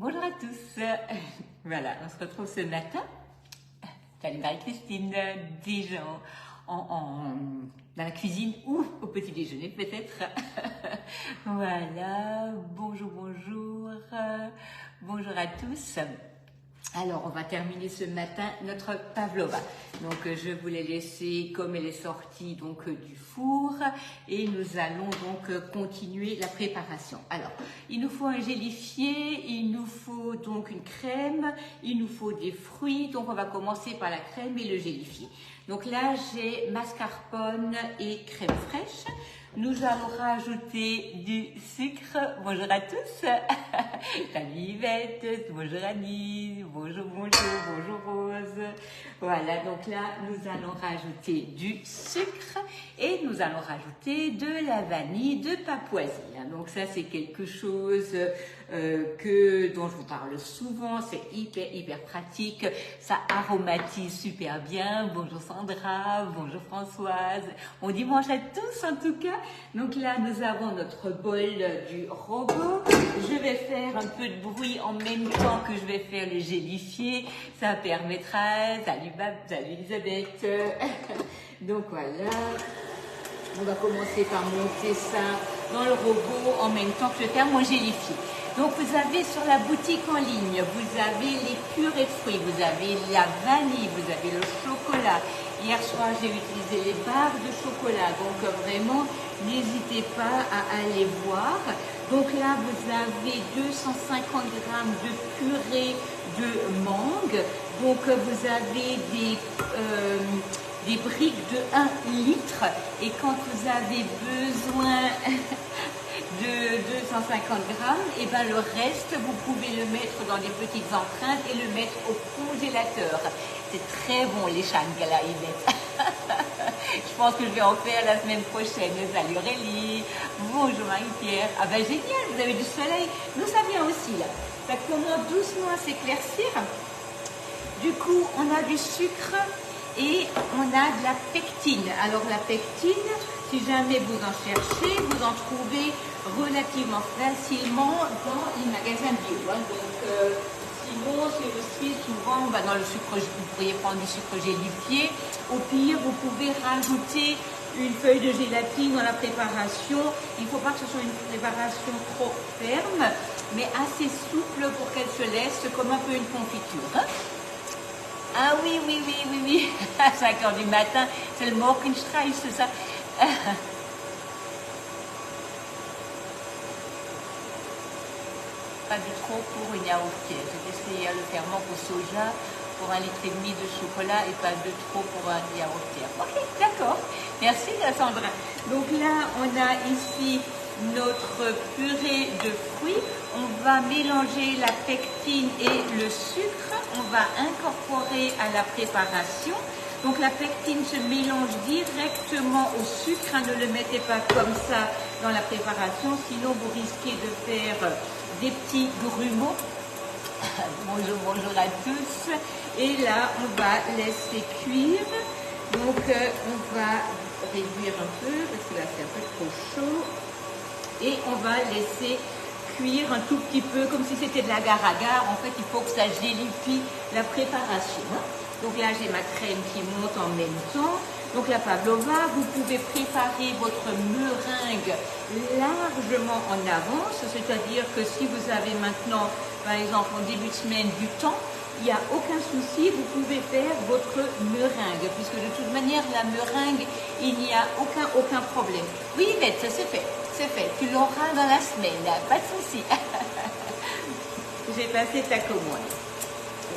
Bonjour à tous. Voilà, on se retrouve ce matin. Salut Marie-Christine, déjà dans la cuisine ou au petit déjeuner peut-être. Voilà, bonjour, bonjour à tous. Alors, on va terminer ce matin notre pavlova. Donc, je vous l'ai laissée comme elle est sortie donc du four et nous allons donc continuer la préparation. Alors, il nous faut un gélifié, il nous faut donc une crème, il nous faut des fruits. Donc, on va commencer par la crème et le gélifié. Donc là, j'ai mascarpone et crème fraîche. Nous allons rajouter du sucre. Bonjour à tous. Salut Yvette, bonjour Annie, bonjour Rose. Voilà, donc là, nous allons rajouter du sucre et nous allons rajouter de la vanille de Papouasie. Donc ça, c'est quelque chose dont je vous parle souvent. C'est hyper pratique. Ça aromatise super bien. Bonjour Sandra, bonjour Françoise. Bon dimanche à tous en tout cas. Donc là, nous avons notre bol du robot. Je vais faire un peu de bruit en même temps que je vais faire le gélifié. Ça permettra. Salut Elisabeth. Donc voilà. On va commencer par monter ça dans le robot en même temps que je vais faire mon gélifié. Donc vous avez sur la boutique en ligne, vous avez les purées de fruits, vous avez la vanille, vous avez le chocolat. Hier soir, j'ai utilisé les barres de chocolat. Donc vraiment, n'hésitez pas à aller voir. Donc là, vous avez 250 grammes de purée de mangue. Donc vous avez des briques de 1 litre. Et quand vous avez besoin de 250 grammes, et ben le reste, vous pouvez le mettre dans des petites empreintes et le mettre au congélateur. C'est très bon les shangala, Yvette. Je pense que je vais en faire la semaine prochaine. Salut Aurélie, bonjour Marie-Pierre. Ah ben génial, vous avez du soleil. Nous ça vient aussi là. Ça commence doucement à s'éclaircir. Du coup, on a du sucre et on a de la pectine. Alors la pectine, si jamais vous en cherchez, vous en trouvez relativement facilement dans les magasins bio. Donc sinon, c'est aussi souvent dans le sucre, vous pourriez prendre du sucre gélifié. Au pire, vous pouvez rajouter une feuille de gélatine dans la préparation. Il ne faut pas que ce soit une préparation trop ferme, mais assez souple pour qu'elle se laisse comme un peu une confiture. Hein? Ah oui. À 5 h du matin, c'est le Morgenstreich, c'est ça. Pas de trop pour une yaourtière. J'ai essayé le ferment pour soja pour 1,5 litre de chocolat et pas de trop pour un yaourtière. Ok, d'accord. Merci Sandra. Donc là, on a ici notre purée de fruits. On va mélanger la pectine et le sucre. On va incorporer à la préparation. Donc la pectine se mélange directement au sucre. Ne le mettez pas comme ça dans la préparation, sinon vous risquez de faire des petits grumeaux. Bonjour à tous. Et là, on va laisser cuire. Donc on va réduire un peu parce que là c'est un peu trop chaud. Et on va laisser cuire un tout petit peu comme si c'était de l'agar-agar. En fait, il faut que ça gélifie la préparation. Donc là, j'ai ma crème qui monte en même temps. Donc la pavlova, vous pouvez préparer votre meringue largement en avance. C'est-à-dire que si vous avez maintenant, par exemple, en début de semaine du temps, il n'y a aucun souci, vous pouvez faire votre meringue. Puisque de toute manière, la meringue, il n'y a aucun problème. Oui, Yvette, ça c'est fait. C'est fait. Tu l'auras dans la semaine, là. Pas de souci. J'ai passé ta commande.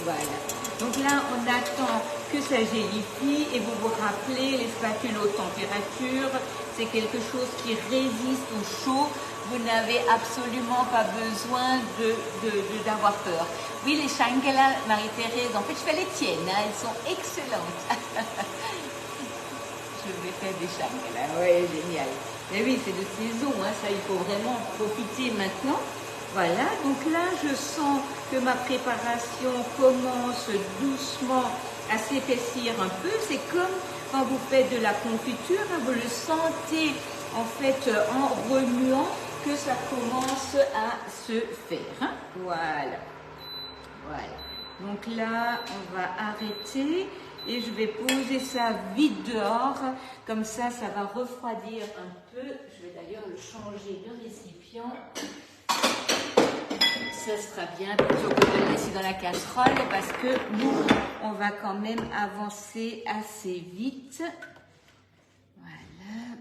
Voilà. Donc là, on attend que ça gélifie et vous vous rappelez, les spatules haute température, c'est quelque chose qui résiste au chaud. Vous n'avez absolument pas besoin d'avoir peur. Oui, les shangala, Marie-Thérèse, en fait, je fais les tiennes, hein, elles sont excellentes. Je vais faire des shangala, ouais, génial. Mais oui, c'est de saison, hein, ça, il faut vraiment en profiter maintenant. Voilà, donc là, je sens que ma préparation commence doucement à s'épaissir un peu. C'est comme quand vous faites de la confiture, hein, vous le sentez en fait en remuant que ça commence à se faire. Hein. Voilà. Voilà. Donc là, on va arrêter et je vais poser ça vite dehors. Comme ça va refroidir un peu. Je vais d'ailleurs le changer de récipient. Ça sera bien plutôt que de le laisser dans la casserole parce que nous, on va quand même avancer assez vite. Voilà.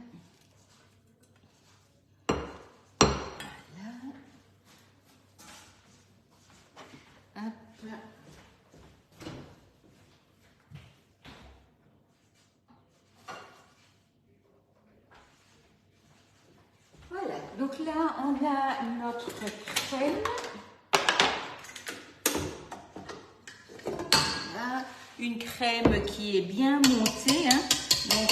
Voilà. Hop. Voilà. Donc là, on a notre crème. Une crème qui est bien montée, hein. Donc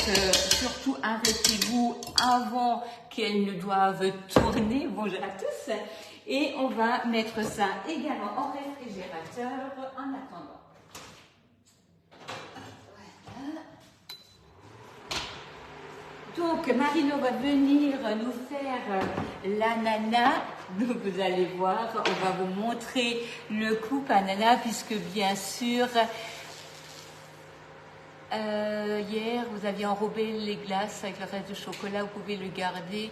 surtout arrêtez-vous avant qu'elle ne doive tourner. Bonjour à tous. Et on va mettre ça également au réfrigérateur en attendant. Voilà. Donc Marino va venir nous faire l'ananas. Donc vous allez voir, on va vous montrer le coupe ananas puisque bien sûr hier vous aviez enrobé les glaces avec le reste de chocolat, vous pouvez le garder.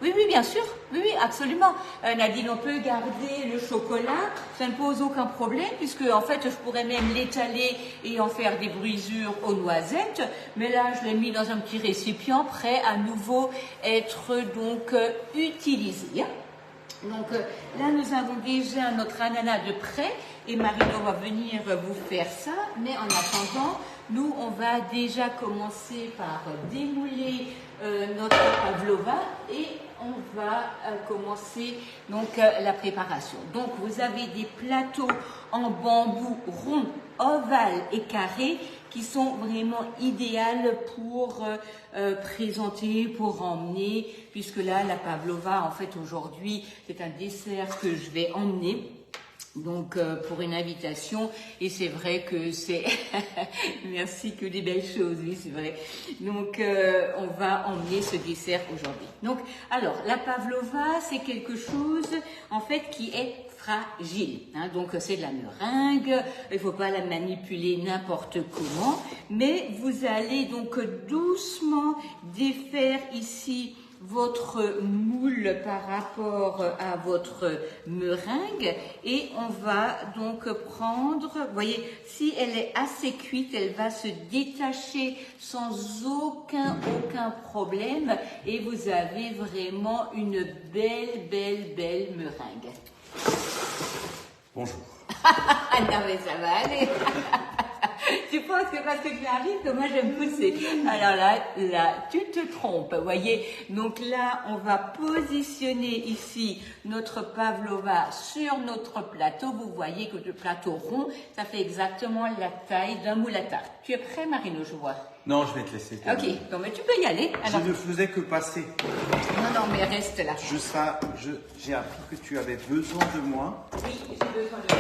Oui, oui, bien sûr, oui, oui, absolument. Nadine, on peut garder le chocolat, ça ne pose aucun problème puisque en fait je pourrais même l'étaler et en faire des brisures aux noisettes, mais là je l'ai mis dans un petit récipient prêt à nouveau être donc utilisé. Donc là, nous avons déjà notre ananas de près et Marino va venir vous faire ça. Mais en attendant, nous, on va déjà commencer par démouler notre pavlova et on va commencer donc la préparation. Donc, vous avez des plateaux en bambou rond, ovale et carré qui sont vraiment idéales pour présenter, pour emmener, puisque là, la pavlova, en fait, aujourd'hui, c'est un dessert que je vais emmener. Donc, pour une invitation, et c'est vrai que c'est... Merci, que des belles choses, oui, c'est vrai. Donc, on va emmener ce dessert aujourd'hui. Donc, alors, la pavlova, c'est quelque chose, en fait, qui est fragile. Hein, donc, c'est de la meringue, il ne faut pas la manipuler n'importe comment, mais vous allez donc doucement défaire ici votre moule par rapport à votre meringue et on va donc prendre, vous voyez, si elle est assez cuite, elle va se détacher sans aucun problème et vous avez vraiment une belle meringue. Bonjour. Non mais ça va aller. Tu penses que parce que j'arrive que moi je vais me pousser. Alors là, tu te trompes, vous voyez. Donc là, on va positionner ici notre pavlova sur notre plateau. Vous voyez que le plateau rond, ça fait exactement la taille d'un moule à tarte. Tu es prêt, Marino, je vois? Non, je vais te laisser. Ok, donc mais tu peux y aller. Alors, je ne faisais que passer. Non, mais reste là. J'ai appris que tu avais besoin de moi. Oui, j'ai besoin de toi.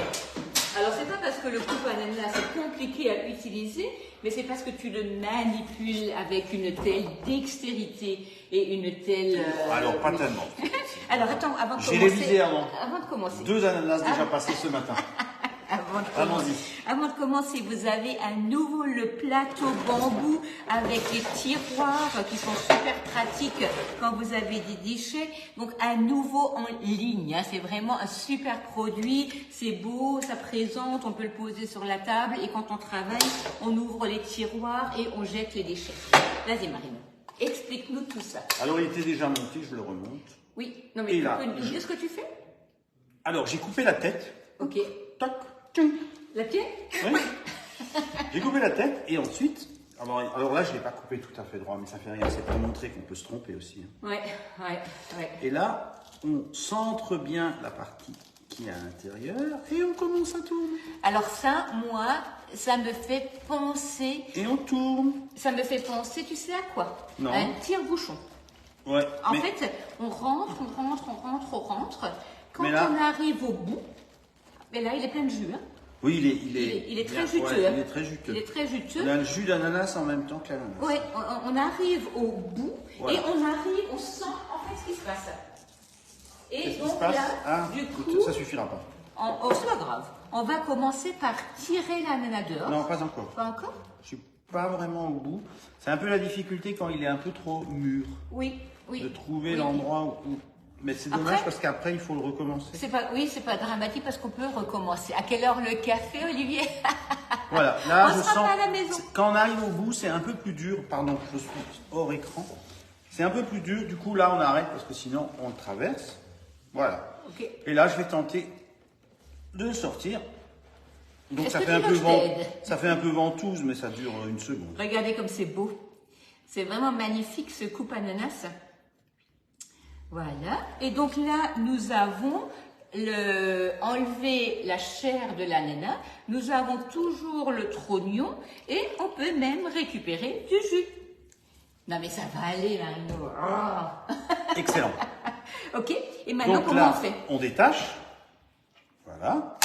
Alors, c'est pas parce que le coupe ananas c'est compliqué à utiliser, mais c'est parce que tu le manipules avec une telle dextérité et une telle... Alors, pas tellement. Alors, attends, avant de commencer... J'ai révisé avant. Avant de commencer. 2 ananas déjà passés ce matin. Avant de commencer, vous avez à nouveau le plateau bambou avec les tiroirs qui sont super pratiques quand vous avez des déchets. Donc à nouveau en ligne, hein. C'est vraiment un super produit, c'est beau, ça présente, on peut le poser sur la table et quand on travaille, on ouvre les tiroirs et on jette les déchets. Vas-y Marino, explique-nous tout ça. Alors il était déjà monté, je le remonte. Oui, non mais et tu là, peux nous dire ce que tu fais? Alors j'ai coupé la tête. Ok. Toc. La pied? Oui. J'ai coupé la tête et ensuite, alors là je ne l'ai pas coupé tout à fait droit, mais ça fait rien, c'est pour montrer qu'on peut se tromper aussi. Hein. Ouais. Et là, on centre bien la partie qui est à l'intérieur et on commence à tourner. Alors ça, moi, ça me fait penser... Et on tourne. Ça me fait penser, tu sais à quoi? Non. Un tire-bouchon. Ouais. En fait, on rentre. Quand là, on arrive au bout, mais là, il est plein de jus. Hein. Oui, il est très juteux. Ouais, hein. il est très juteux. Il est très juteux. On a le jus d'ananas en même temps que l'ananas. Oui, on arrive au bout voilà. et on sent en fait ce qui se passe. Et Qu'est-ce donc qui se passe? là, du coup, ça suffira pas. Oh, c'est pas grave. On va commencer par tirer l'ananas dehors. Non, pas encore. Pas encore? Je suis pas vraiment au bout. C'est un peu la difficulté quand il est un peu trop mûr. Oui, oui. De trouver Oui. l'endroit où... Mais c'est dommage Après, parce qu'après, il faut le recommencer. Oui, c'est pas dramatique parce qu'on peut recommencer. À quelle heure le café, Olivier? Voilà, là, On je sera sens... pas à la maison. Quand on arrive au bout, c'est un peu plus dur. Pardon, je suis hors écran. C'est un peu plus dur. Du coup, là, on arrête parce que sinon, on le traverse. Voilà. Ok. Et là, je vais tenter de sortir. Donc, Est-ce ça que fait, un tu peu veux que je t'aide? ça fait un peu ventouse, mais ça dure une seconde. Regardez comme c'est beau. C'est vraiment magnifique ce coupe ananas. Voilà. Et donc là, nous avons enlevé la chair de l'ananas. Nous avons toujours le trognon et on peut même récupérer du jus. Non mais ça va aller, Marino. Oh. Excellent. Ok. Et maintenant, Donc comment là, on fait? on détache. Voilà.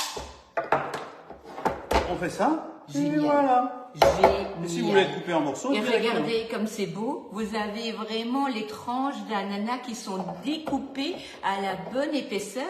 On fait ça. Et Génial. voilà. Génial. Et si vous voulez le couper en morceaux, Et directement. regardez comme c'est beau, vous avez vraiment les tranches d'ananas qui sont découpées à la bonne épaisseur.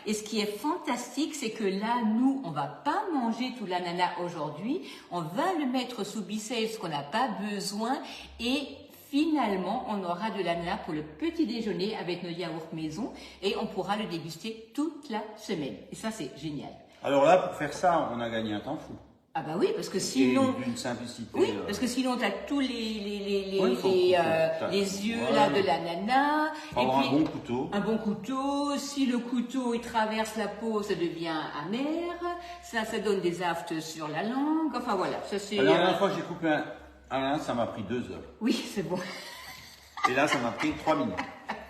Et ce qui est fantastique, c'est que là, nous, on va pas manger tout l'ananas aujourd'hui. On va le mettre sous bissel, ce qu'on n'a pas besoin. Et finalement, on aura de l'ananas pour le petit déjeuner avec nos yaourts maison. Et on pourra le déguster toute la semaine. Et ça, c'est génial. Alors là, pour faire ça, on a gagné un temps fou. Ah bah oui, parce que sinon... Et d'une simplicité. Oui, parce que sinon tu as tous Oui, les yeux là de l'ananas. Faut avoir un bon couteau. Un bon couteau. Si le couteau il traverse la peau, ça devient amer. Ça donne des aftes sur la langue. Enfin voilà, ça c'est. La dernière fois que j'ai coupé un ananas, ça m'a pris 2 heures. Oui, c'est bon. Et là, ça m'a pris 3 minutes.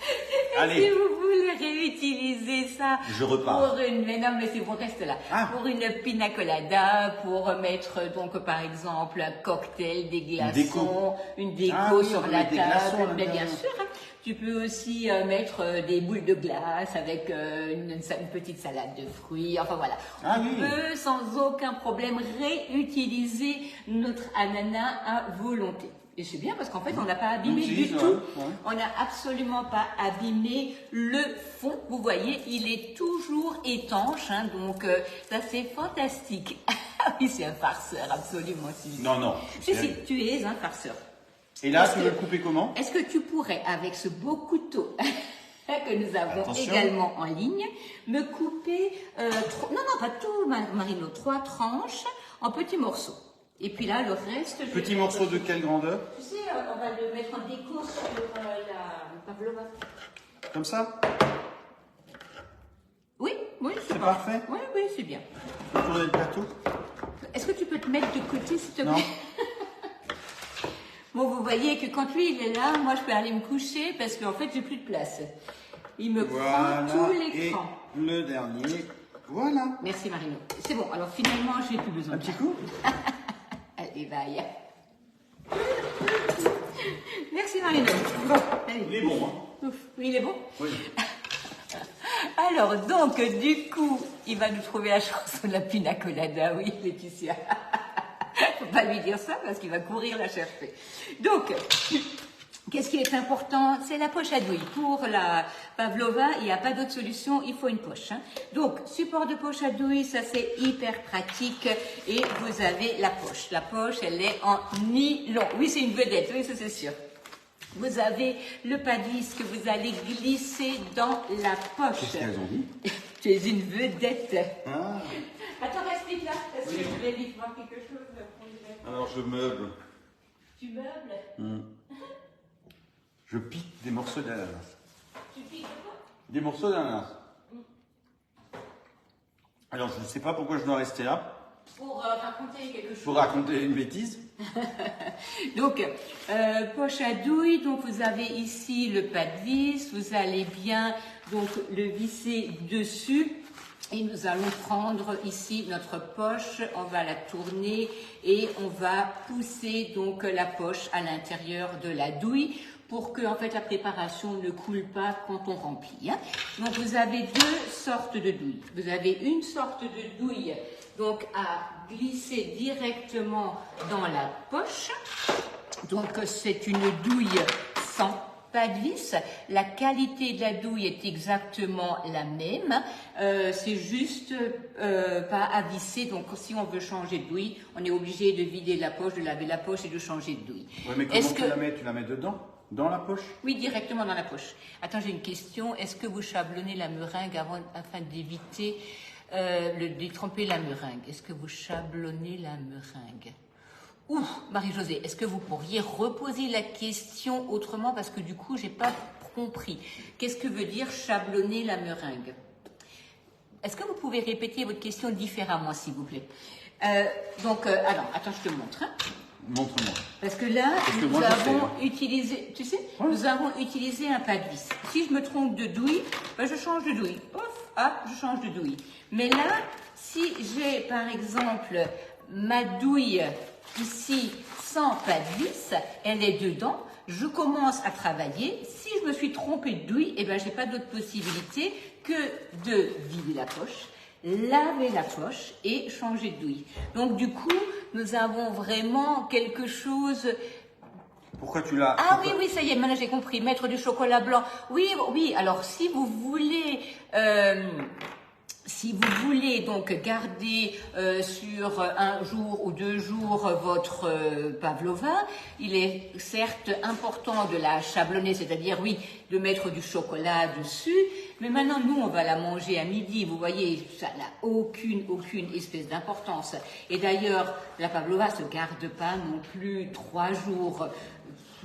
Si Allez, vous voulez réutiliser ça je repars. pour une, mais non mais c'est bon, reste là. Ah. Pour une pina colada, pour mettre donc par exemple un cocktail, des glaçons, une déco Ah oui, on sur peut la mettre des glaçons à table. Mais bien l'intérieur. sûr, hein. Tu peux aussi mettre des boules de glace avec une petite salade de fruits. Enfin voilà. Ah On oui. peut sans aucun problème réutiliser notre ananas à volonté. Et c'est bien parce qu'en fait, on n'a pas abîmé Donc, du si, tout. ouais. On n'a absolument pas abîmé le fond. Vous voyez, il est toujours étanche. Hein, donc, ça, c'est fantastique. Ah oui, c'est un farceur, absolument. Si. Non, non. Si, tu es un farceur. Et là, Est-ce tu que- veux le couper comment? Est-ce que tu pourrais, avec ce beau couteau que nous avons Attention. également en ligne, me couper, non, pas tout, Marino, 3 tranches en petits morceaux. Et puis là, le reste... je Petit vais morceau mettre- de quelle grandeur? Tu sais, on va le mettre en déco sur la pavlova. Comme ça? Oui, C'est parfait? Oui, c'est bien. Tu peux tourner le plateau? Est-ce que tu peux te mettre de côté, s'il te plaît? Non. Bon, vous voyez que quand lui, il est là, moi, je peux aller me coucher parce qu'en fait, j'ai plus de place. Il me Voilà. prend tout Et l'écran. le dernier. Voilà. Merci, Marino. C'est bon, alors finalement, j'ai plus besoin Un de petit ça. coup? Allez, bye. Merci, Marino. Bon, allez. Il est bon, hein? Ouf, il est bon? Oui. Alors, donc, du coup, il va nous trouver la chanson de la pina colada, oui, Laetitia. Faut pas lui dire ça parce qu'il va courir la chercher. Donc, qu'est-ce qui est important? C'est la poche à douille. Pour la pavlova, il n'y a pas d'autre solution, il faut une poche. Hein. Donc, support de poche à douille, ça c'est hyper pratique. Et vous avez la poche. La poche, elle est en nylon. Oui, c'est une vedette, oui, ça c'est sûr. Vous avez le padis que vous allez glisser dans la poche. Qu'est-ce qu'elles ont dit? Tu es une vedette. Ah. Attends, reste vite là, parce que je vais vite voir quelque chose. Alors, je meuble. Tu meubles? Je pique des morceaux d'ananas. Tu piques quoi? Des morceaux d'ananas. Alors, je ne sais pas pourquoi je dois rester là. Pour raconter quelque chose. Pour raconter une bêtise. Donc, poche à douille, donc vous avez ici le pas de vis, vous allez bien donc le visser dessus. Et nous allons prendre ici notre poche, on va la tourner et on va pousser donc la poche à l'intérieur de la douille pour que en fait la préparation ne coule pas quand on remplit. Hein. Donc vous avez 2 sortes de douilles. Vous avez une sorte de douille donc à glisser directement dans la poche. Donc c'est une douille sans pas de vis. La qualité de la douille est exactement la même. C'est juste pas à visser. Donc, si on veut changer de douille, on est obligé de vider la poche, de laver la poche et de changer de douille. Oui, mais comment tu la mets? Tu la mets dedans? Dans la poche? Oui, directement dans la poche. Attends, j'ai une question. Est-ce que vous chablonnez la meringue afin d'éviter de détremper la meringue? Est-ce que vous chablonnez la meringue? Ouh, Marie-Josée, est-ce que vous pourriez reposer la question autrement parce que du coup, j'ai pas compris. Qu'est-ce que veut dire chablonner la meringue? Est-ce que vous pouvez répéter votre question différemment, s'il vous plaît? Alors, attends, je te montre. Hein. Montre-moi. Parce que là, nous avons utilisé, tu sais, nous avons utilisé un pas de vis. Si je me trompe de douille, ben je change de douille. Ouf, hop, je change de douille. Mais là, si j'ai par exemple ma douille ici sans pas de vis, elle est dedans, je commence à travailler. Si je me suis trompée de douille, eh ben j'ai pas d'autre possibilité que de vider la poche, laver la poche et changer de douille. Donc du coup, nous avons vraiment quelque chose. Pourquoi tu l'as? Ah oui, oui, ça y est, maintenant j'ai compris. Mettre du chocolat blanc. Oui, oui. Alors si vous voulez. Si vous voulez donc garder sur un jour ou 2 jours votre pavlova, il est certes important de la chablonner, c'est-à-dire oui, de mettre du chocolat dessus, mais maintenant nous on va la manger à midi, vous voyez, ça n'a aucune espèce d'importance. Et d'ailleurs, la pavlova se garde pas non plus 3 jours,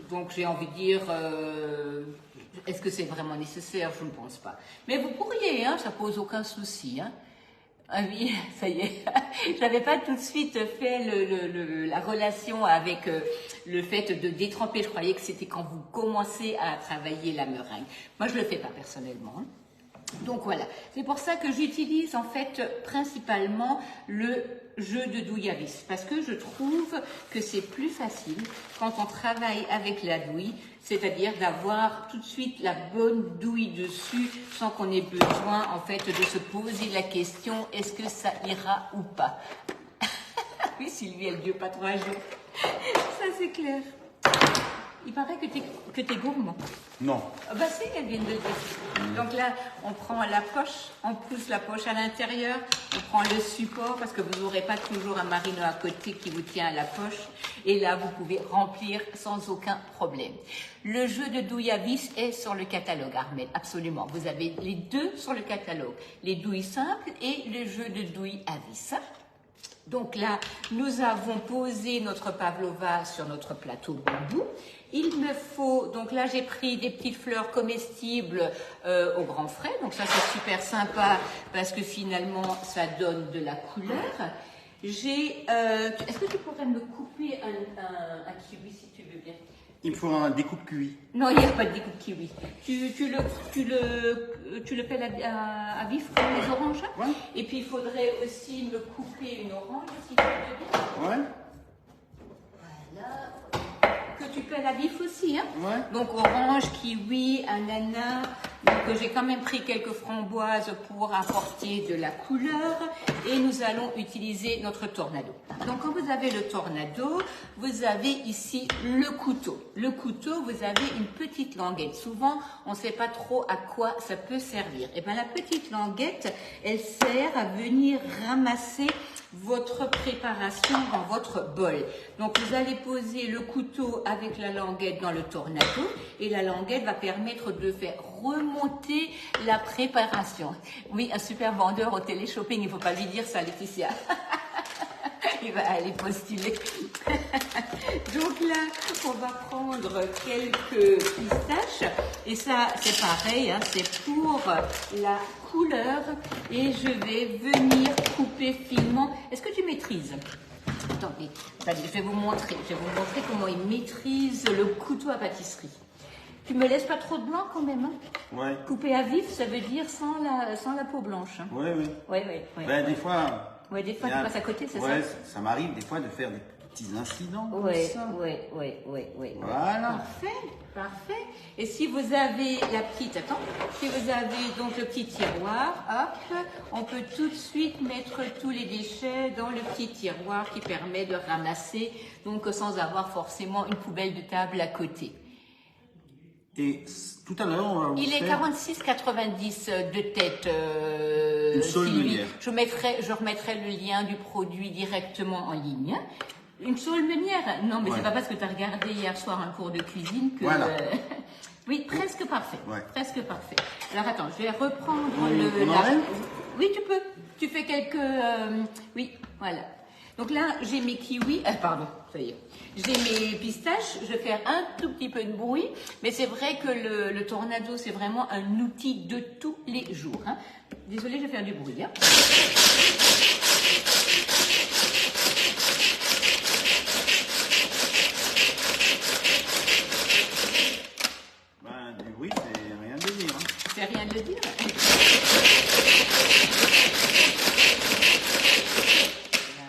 donc j'ai envie de dire... Est-ce que c'est vraiment nécessaire? Je ne pense pas. Mais vous pourriez, hein, ça pose aucun souci. Hein. Ah oui, ça y est. Je n'avais pas tout de suite fait la relation avec le fait de détremper. Je croyais que c'était quand vous commencez à travailler la meringue. Moi, je ne le fais pas personnellement. Hein. Donc voilà, c'est pour ça que j'utilise en fait principalement le jeu de douille à vis, parce que je trouve que c'est plus facile quand on travaille avec la douille, c'est-à-dire d'avoir tout de suite la bonne douille dessus sans qu'on ait besoin en fait de se poser la question est-ce que ça ira ou pas. Oui, Sylvie, elle ne dure pas 3 jours. Ça c'est clair. Il paraît que t'es gourmand. Non. Bah si, elle vient de le dire. Donc là, on prend la poche, on pousse la poche à l'intérieur, on prend le support parce que vous n'aurez pas toujours un marino à côté qui vous tient à la poche. Et là, vous pouvez remplir sans aucun problème. Le jeu de douille à vis est sur le catalogue, Armelle, absolument. Vous avez les deux sur le catalogue. Les douilles simples et le jeu de douille à vis. Donc là, nous avons posé notre pavlova sur notre plateau bambou. Il me faut, donc là j'ai pris des petites fleurs comestibles au grand frais, donc ça c'est super sympa parce que finalement ça donne de la couleur. Est-ce que tu pourrais me couper un kiwi si tu veux bien? Il me faut un découpe kiwi. Non, il n'y a pas de découpe kiwi. Tu le fais à vif comme les oranges. Ouais. Et puis il faudrait aussi me couper une orange si tu veux bien. Ouais. Voilà. Que tu pelles à vif aussi, hein. Ouais. Donc orange, kiwi, ananas. Donc j'ai quand même pris quelques framboises pour apporter de la couleur. Et nous allons utiliser notre tornado. Donc quand vous avez le tornado, vous avez ici le couteau. Le couteau, vous avez une petite languette. Souvent, on ne sait pas trop à quoi ça peut servir. Et bien la petite languette, elle sert à venir ramasser votre préparation dans votre bol. Donc vous allez poser le couteau avec la languette dans le tornado et la languette va permettre de faire remonter la préparation. Oui, un super vendeur au télé-shopping, il ne faut pas lui dire ça, Laetitia. Il va aller postuler. Donc là, on va prendre quelques pistaches et ça c'est pareil, hein, c'est pour la couleur et je vais venir couper finement. Est-ce que tu maîtrises? Attendez, je vais vous montrer comment il maîtrise le couteau à pâtisserie. Tu me laisses pas trop de blanc quand même, hein? Ouais. Couper à vif, ça veut dire sans la peau blanche. Hein. Ouais, oui. Ouais. Ben, des fois. Ouais, des fois tu passes à côté, c'est ça? Ouais, ça m'arrive des fois de faire des petits incidents. Ouais. Voilà. Parfait. Et si vous avez si vous avez donc le petit tiroir, hop, on peut tout de suite mettre tous les déchets dans le petit tiroir qui permet de ramasser, donc sans avoir forcément une poubelle de table à côté. Et tout à l'heure, on va vous Il est faire 46,90 de tête. une saule Sylvie. meunière. Je remettrai le lien du produit directement en ligne. Une saule meunière? Non, mais Ouais. c'est pas parce que tu as regardé hier soir un cours de cuisine que... Voilà. Oui, presque parfait. Ouais. Presque parfait. Alors attends, je vais reprendre On enlève? Oui, tu peux. Tu fais quelques... Oui, voilà. Donc là, j'ai mes kiwis. Pardon, ça y est. J'ai mes pistaches. Je vais faire un tout petit peu de bruit. Mais c'est vrai que le tornado, c'est vraiment un outil de tous les jours. Hein. Désolée, je vais faire du bruit. Hein. Ben, du bruit, c'est rien de dire. Hein. C'est rien de le dire.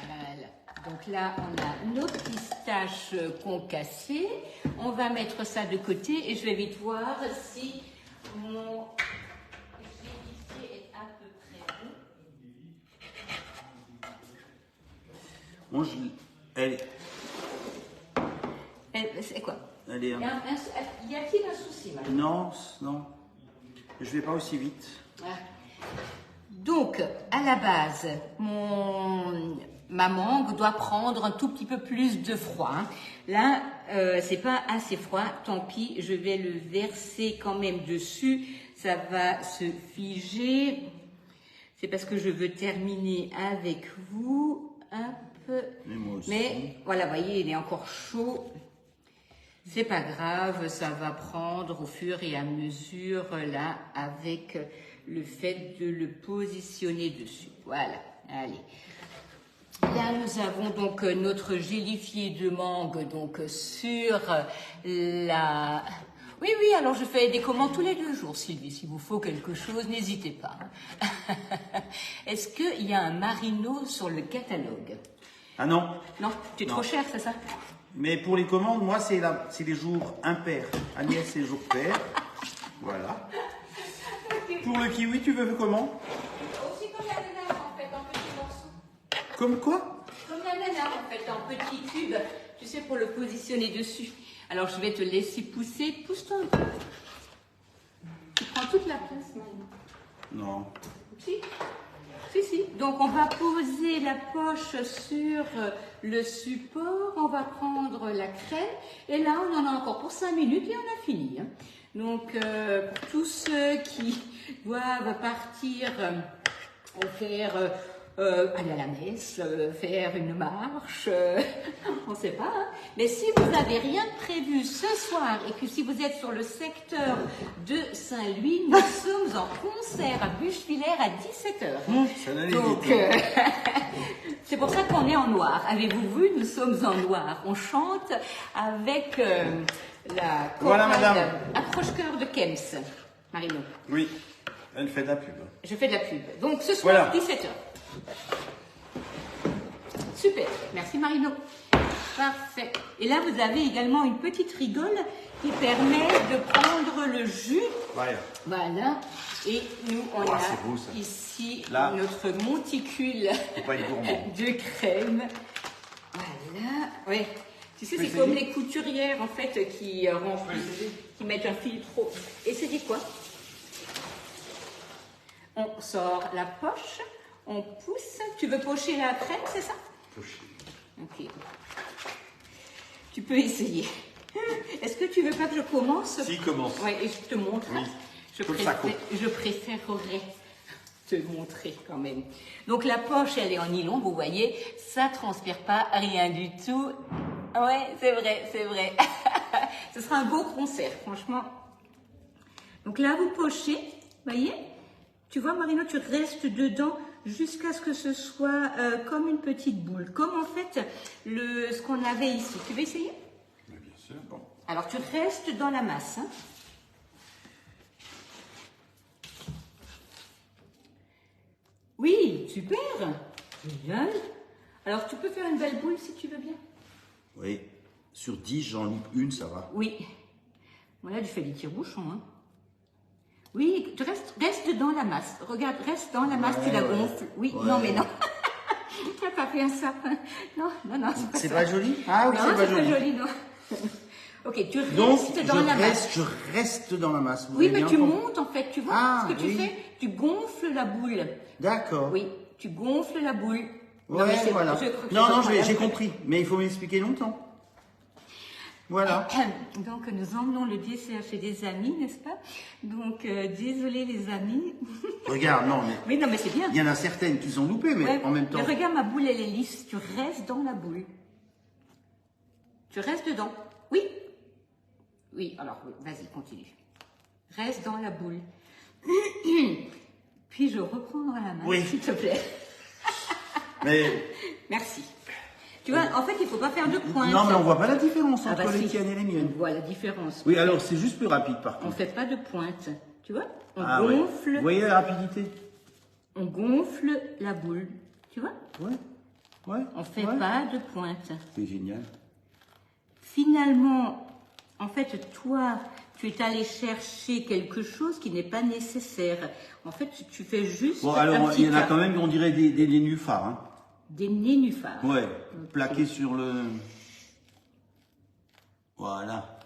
Voilà. Donc là, on a nos pistaches concassées. On va mettre ça de côté et je vais vite voir si mon gélifié est à peu près bon. Bon, elle C'est quoi? est Y a-t-il un souci, madame? Non, non. Je vais pas aussi vite. Ah. Donc, à la base, ma mangue doit prendre un tout petit peu plus de froid. Hein. Là, c'est pas assez froid. Tant pis, je vais le verser quand même dessus. Ça va se figer. C'est parce que je veux terminer avec vous. Hop. Mais moi aussi. Mais voilà, voyez, il est encore chaud. C'est pas grave, ça va prendre au fur et à mesure, là, avec le fait de le positionner dessus. Voilà, allez. Là, nous avons donc notre gélifié de mangue, donc sur la... Oui, oui, alors je fais des commandes tous les 2 jours, Sylvie. S'il vous faut quelque chose, n'hésitez pas. Est-ce qu'il y a un marino sur le catalogue? Ah non. Non, tu es trop cher, c'est ça? Mais pour les commandes, moi, c'est les jours impairs. Agnès, c'est les jours pairs. Voilà. Pour le kiwi, tu veux comment? Aussi comme la nanar, en fait, en petits morceaux. Comme quoi? Comme la nanar, en fait, en petits cubes, tu sais, pour le positionner dessus. Alors, je vais te laisser pousser. Pousse-toi un peu. Tu prends toute la place, maintenant. Non. Si. Si, si. Donc, on va poser la poche sur le support. On va prendre la crème. Et là, on en a encore pour 5 minutes et on a fini. Hein. Donc, pour tous ceux qui doivent partir faire... aller à la messe, faire une marche, on ne sait pas. Hein. Mais si vous n'avez rien de prévu ce soir et que si vous êtes sur le secteur de Saint-Louis, nous sommes en concert à Buchevillers à 17h. Ça n'allait Donc, vite. c'est pour ça qu'on est en noir. Avez-vous vu, nous sommes en noir. On chante avec la chorale Voilà, madame. Accroche-cœur de Kems, Marino. Oui, elle fait de la pub. Je fais de la pub. Donc, ce soir, Voilà. 17h. Super, merci Marino. Parfait. Et là, vous avez également une petite rigole qui permet de prendre le jus. Voilà. Voilà. Et nous, on a c'est beau, ça. ici Là. notre monticule Faut pas être gourmand. de crème. Voilà. Ouais. Tu sais, peux c'est comme essayer les couturières, en fait, qui remplissent, qui mettent un filtre. Et c'est quoi? On sort la poche, on pousse. Tu veux pocher la crème, c'est ça? Pocher. Ok. Tu peux essayer. Est-ce que tu veux pas que je commence? Si, commence. Oui, et je te montre. Oui. Je préférerais te montrer quand même. Donc la poche, elle est en nylon, vous voyez, ça transpire pas rien du tout. Ouais, c'est vrai, c'est vrai. Ce sera un beau concert, franchement. Donc là, vous pochez, voyez? Tu vois, Marino, tu restes dedans jusqu'à ce que ce soit comme une petite boule. Comme en fait, ce qu'on avait ici. Tu veux essayer? Mais bien sûr, bon. Alors, tu restes dans la masse. Hein. Oui, super. Génial. Alors, tu peux faire une belle boule si tu veux bien. Oui, sur 10, j'en lis une, ça va. Oui. Voilà, tu fais des tire-bouchons. Hein. Oui, tu restes dans la masse. Regarde, reste dans la masse, tu la gonfles. Oui, Ouais. non, mais non. Tu n'as pas fait un sapin. Non, non, non. C'est pas joli? Ah oui, Non, c'est pas joli. non. Ok, tu Donc, restes dans la masse. je reste dans la masse. Vous Oui, avez mais bien tu compris. montes en fait, tu vois. Ah, Ce que tu oui. fais, tu gonfles la boule. D'accord. Oui, tu gonfles la boule. Ouais, mais c'est- voilà. je Non, comprends j'ai la- compris. Mais il faut m'expliquer longtemps. Voilà. Donc, nous emmenons le dessert chez des amis, n'est-ce pas? Donc, désolé les amis. Regarde, non, mais Oui, non, mais c'est bien. il y en a certaines qui sont loupées, mais Ouais, en même temps. mais regarde, ma boule, elle est lisse. Tu restes dans la boule. Tu restes dedans. Oui. Oui, alors, oui, vas-y, continue. Reste dans la boule. Puis, je reprends dans la main, Oui. s'il te plaît. Mais Merci. Tu vois, en fait, il ne faut pas faire de pointe. non, mais on voit pas la différence Ah entre bah les si. tiennes et les On miennes. voit la différence. Oui, alors c'est juste plus rapide par On ne contre. fait pas de pointe. Tu vois? On Ah ouais. gonfle. Vous voyez la rapidité? On gonfle la boule. Tu vois? Ouais. Ouais. On ne fait ouais. pas de pointe. C'est génial. Finalement, en fait, toi, tu es allé chercher quelque chose qui n'est pas nécessaire. En fait, tu fais juste Bon, un alors petit il y en a tas. quand même, on dirait des nénuphars. Hein. Des nénuphars. Ouais. Plaqués sur le. Voilà.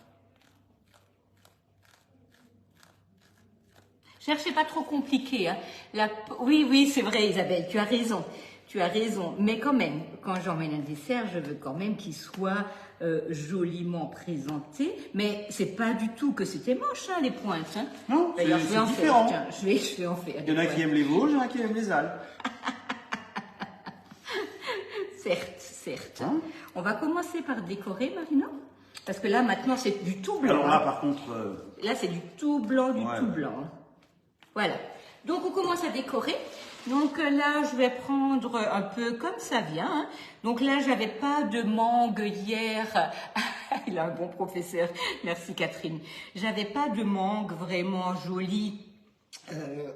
Cherchez pas trop compliqué. Hein. Oui, c'est vrai, Isabelle, tu as raison. Tu as raison. Mais quand même, quand j'emmène un dessert, je veux quand même qu'il soit joliment présenté. Mais c'est pas du tout que c'était moche, hein, les pointes. Hein. Non, D'ailleurs, je vais c'est en différent. faire. Tiens, je vais en faire. Il y en a qui aiment les Vosges, il y en a qui aiment les Alpes. Certes. Hein? On va commencer par décorer, Marina. Parce que là, maintenant, c'est du tout blanc. Alors là, hein. par contre. Là, c'est du tout blanc, Ouais. tout blanc. Voilà. Donc, on commence à décorer. Donc là, je vais prendre un peu comme ça vient. Hein. Donc là, j'avais pas de mangue hier. Il a un bon professeur. Merci Catherine. J'avais pas de mangue vraiment jolie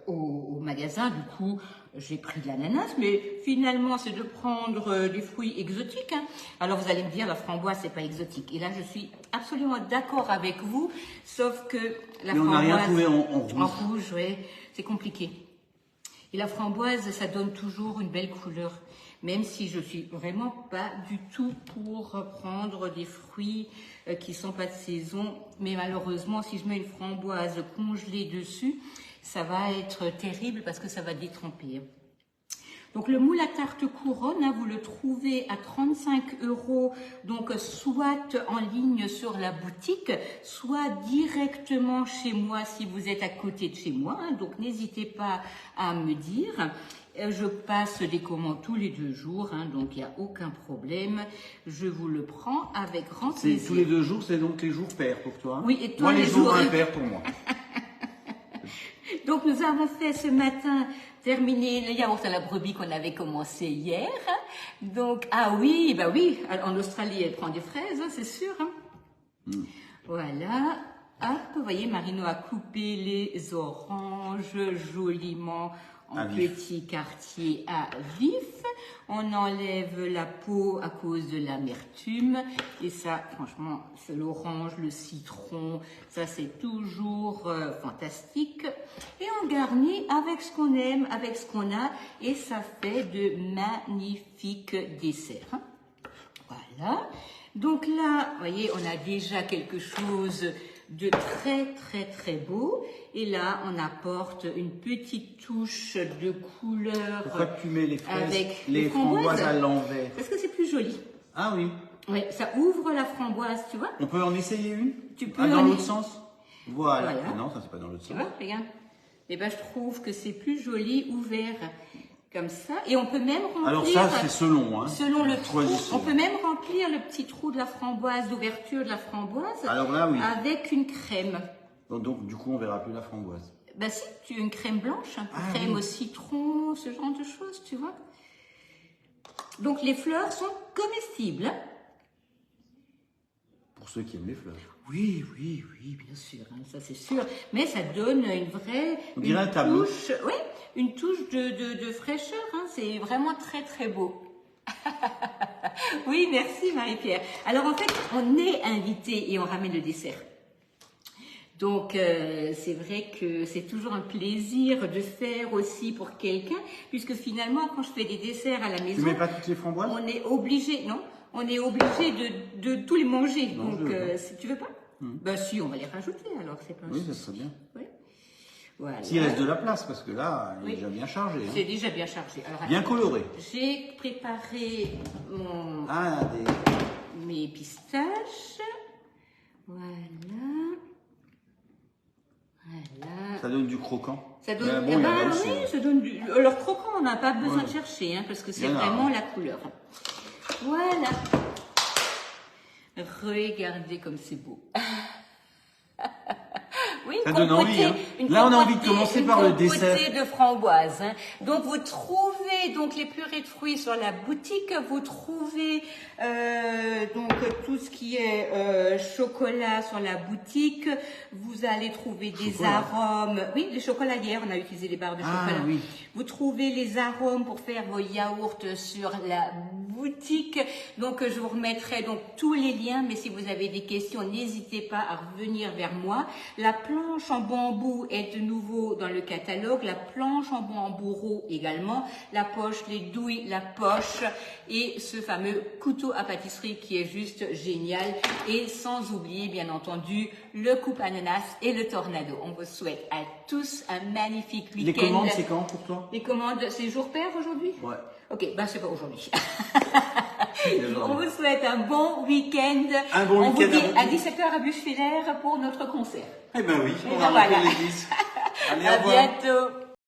au magasin. Du coup, j'ai pris de l'ananas. Mais finalement, c'est de prendre des fruits exotiques. Hein. Alors, vous allez me dire, la framboise, c'est pas exotique. Et là, je suis absolument d'accord avec vous. Sauf que la Mais on n'a framboise... rien trouvé en rouge. En rouge, oui. C'est compliqué. Et la framboise, ça donne toujours une belle couleur. Même si je suis vraiment pas du tout pour prendre des fruits qui sont pas de saison. Mais malheureusement, si je mets une framboise congelée dessus, ça va être terrible parce que ça va détremper. Donc le moule à tarte couronne, hein, vous le trouvez à 35 €, donc soit en ligne sur la boutique, soit directement chez moi si vous êtes à côté de chez moi. Hein, donc n'hésitez pas à me dire. Je passe des commandes tous les 2 jours, hein, donc il n'y a aucun problème. Je vous le prends avec grand plaisir. Tous les 2 jours, c'est donc les jours pairs pour toi. Hein. Oui, et toi moi, les jours jours impairs pour moi. Donc nous avons fait ce matin terminer le yaourt à la brebis qu'on avait commencé hier. Donc, ah oui, bah oui, en Australie elle prend des fraises, hein, c'est sûr. Hein. Voilà. Hop, vous voyez, Marino a coupé les oranges joliment en petits quartiers à vif. On enlève la peau à cause de l'amertume. Et ça, franchement, c'est l'orange, le citron. Ça, c'est toujours fantastique. Et on garnit avec ce qu'on aime, avec ce qu'on a. Et ça fait de magnifiques desserts. Hein. Voilà. Donc là, vous voyez, on a déjà quelque chose de très beau. Et là, on apporte une petite touche de couleur. Pourquoi tu mets les fraises, avec les framboises à l'envers? Parce que c'est plus joli. Ah oui. Oui, ça ouvre la framboise, tu vois. On peut en essayer une? Tu peux dans en- l'autre sens? Voilà. Voilà. Ah non, ça c'est pas dans l'autre Tu sens. vois, regarde. Et ben, je trouve que c'est plus joli ouvert comme ça. Et on peut même remplir. Alors ça, c'est selon. Hein. Selon le trou, Choisissez. on peut même remplir le petit trou de la framboise, d'ouverture de la framboise, Alors là, oui. avec une crème. Donc du coup, on verra plus la framboise. Bah si, tu as une crème blanche, un peu Ah, crème oui. au citron, ce genre de choses, tu vois. Donc les fleurs sont comestibles. Hein. Pour ceux qui aiment les fleurs. Oui, bien sûr, hein, ça c'est sûr. Mais ça donne une vraie On dirait un tableau. touche, oui, une touche de fraîcheur. Hein, c'est vraiment très beau. Oui, merci Marie-Pierre. Alors en fait, on est invité et on ramène le dessert. Donc c'est vrai que c'est toujours un plaisir de faire aussi pour quelqu'un, puisque finalement quand je fais des desserts à la Tu maison, mets pas toutes les framboises? on est obligé, non, on est obligé de tous les manger. Non, Donc, je veux pas. si tu veux pas, ben si, on va les rajouter alors. C'est pas un Oui, ça souci. serait bien. Oui. Voilà. S'il reste de la place, parce que là, il est Oui. déjà bien chargé. Hein. C'est déjà bien chargé. Alors, Bien attends. coloré. J'ai préparé Ah, mes pistaches. Voilà. Voilà. ça donne du croquant. Ça donne, Mais bon, il y en a oui, aussi, hein. ça donne du. Alors croquant, on n'a pas besoin Ouais. de chercher, hein, parce que c'est Il y en a, vraiment hein. la couleur. Voilà. Regardez comme c'est beau. Oui, Ça donne envie, hein. une Là, on a envie de compotée- commencer par le dessert. Une compotée de framboises. Hein. Donc, vous trouvez donc les purées de fruits sur la boutique. Vous trouvez donc tout ce qui est chocolat sur la boutique. Vous allez trouver des Chocolat. arômes. Oui, les chocolats hier, on a utilisé les barres de Ah, chocolat. oui. Vous trouvez les arômes pour faire vos yaourts sur la boutique. Donc, je vous remettrai donc tous les liens. Mais si vous avez des questions, n'hésitez pas à revenir vers moi. La planche en bambou est de nouveau dans le catalogue. La planche en bambou rond également. La poche, les douilles, la poche et ce fameux couteau à pâtisserie qui est juste génial. Et sans oublier, bien entendu, le coupe ananas et le tornado. On vous souhaite à tous un magnifique week-end. Les commandes, c'est quand pour toi? Les commandes, c'est jour pair aujourd'hui? Ouais. Ok, ben c'est pas aujourd'hui. C'est On vous souhaite un bon week-end. Un bon On vous week-end dit à à vous. 17h à Bûche-Filaire pour notre concert. Eh ben oui, Et on ben va voilà. remplir l'église. Allez, au À revoir. bientôt.